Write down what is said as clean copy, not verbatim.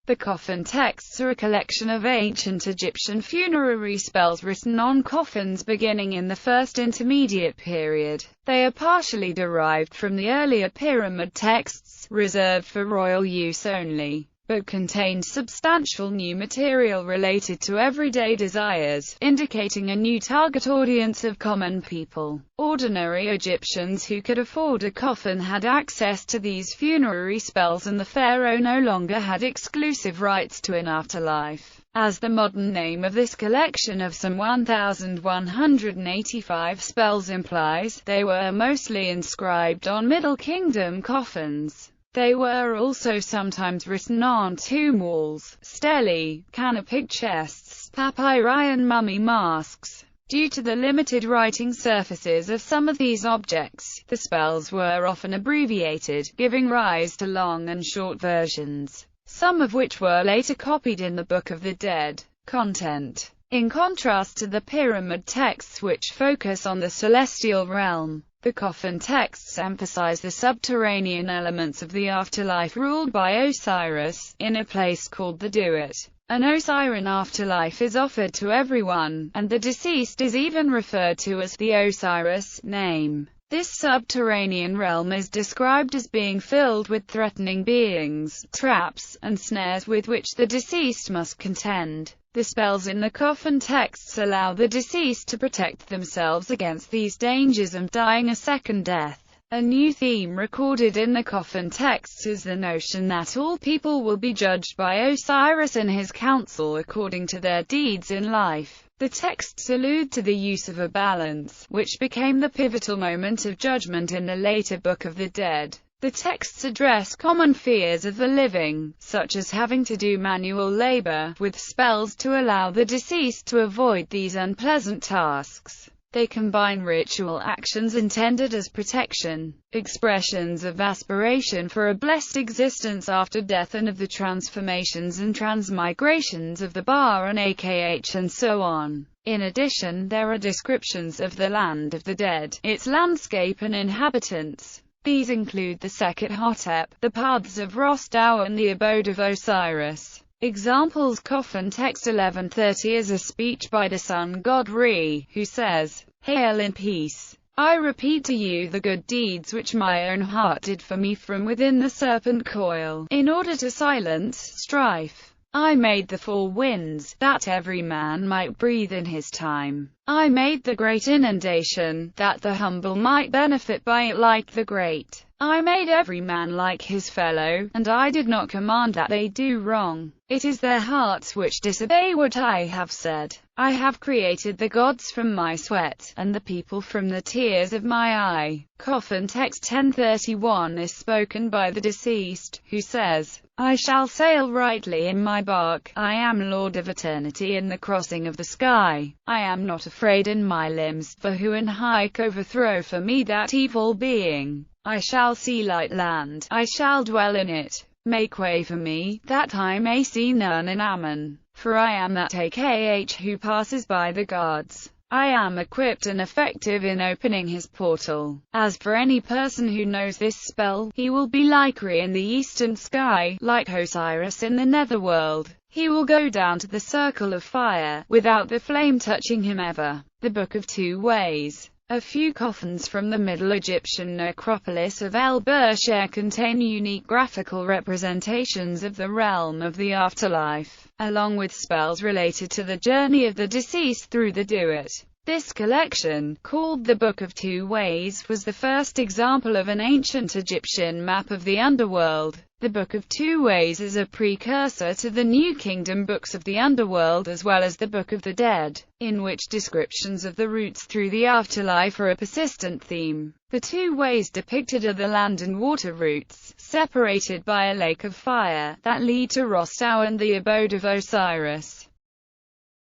The Coffin Texts are a collection of ancient Egyptian funerary spells written on coffins beginning in the First Intermediate Period. They are partially derived from the earlier Pyramid texts, reserved for royal use only, but contained substantial new material related to everyday desires, indicating a new target audience of common people. Ordinary Egyptians who could afford a coffin had access to these funerary spells, and the pharaoh no longer had exclusive rights to an afterlife. As the modern name of this collection of some 1,185 spells implies, they were mostly inscribed on Middle Kingdom coffins. They were also sometimes written on tomb walls, stelae, canopic chests, papyri and mummy masks. Due to the limited writing surfaces of some of these objects, the spells were often abbreviated, giving rise to long and short versions, some of which were later copied in the Book of the Dead. Content. In contrast to the Pyramid texts, which focus on the celestial realm, the Coffin Texts emphasize the subterranean elements of the afterlife ruled by Osiris, in a place called the Duat. An Osirian afterlife is offered to everyone, and the deceased is even referred to as the Osiris name. This subterranean realm is described as being filled with threatening beings, traps, and snares with which the deceased must contend. The spells in the Coffin Texts allow the deceased to protect themselves against these dangers and dying a second death. A new theme recorded in the Coffin Texts is the notion that all people will be judged by Osiris and his council according to their deeds in life. The texts allude to the use of a balance, which became the pivotal moment of judgment in the later Book of the Dead. The texts address common fears of the living, such as having to do manual labor, with spells to allow the deceased to avoid these unpleasant tasks. They combine ritual actions intended as protection, expressions of aspiration for a blessed existence after death, and of the transformations and transmigrations of the Ba and Akh and so on. In addition, there are descriptions of the land of the dead, its landscape and inhabitants. These include the Sekhet Hotep, the paths of Rostau and the abode of Osiris. Examples: Coffin Text 1130 is a speech by the sun god Re, who says, "Hail in peace. I repeat to you the good deeds which my own heart did for me from within the serpent coil, in order to silence strife. I made the four winds, that every man might breathe in his time. I made the great inundation, that the humble might benefit by it like the great. I made every man like his fellow, and I did not command that they do wrong. It is their hearts which disobey what I have said. I have created the gods from my sweat, and the people from the tears of my eye." Coffin Text 1031 is spoken by the deceased, who says, "I shall sail rightly in my bark. I am Lord of eternity in the crossing of the sky. I am not afraid in my limbs, for who in hike overthrow for me that evil being? I shall see light land, I shall dwell in it. Make way for me, that I may see none in Ammon. For I am that Akh who passes by the gods. I am equipped and effective in opening his portal. As for any person who knows this spell, he will be like Re in the eastern sky, like Osiris in the netherworld. He will go down to the circle of fire, without the flame touching him ever." The Book of Two Ways. A few coffins from the Middle Egyptian necropolis of El Bersheh contain unique graphical representations of the realm of the afterlife, along with spells related to the journey of the deceased through the Duat. This collection, called the Book of Two Ways, was the first example of an ancient Egyptian map of the underworld. The Book of Two Ways is a precursor to the New Kingdom books of the underworld as well as the Book of the Dead, in which descriptions of the routes through the afterlife are a persistent theme. The two ways depicted are the land and water routes, separated by a lake of fire, that lead to Rostau and the abode of Osiris.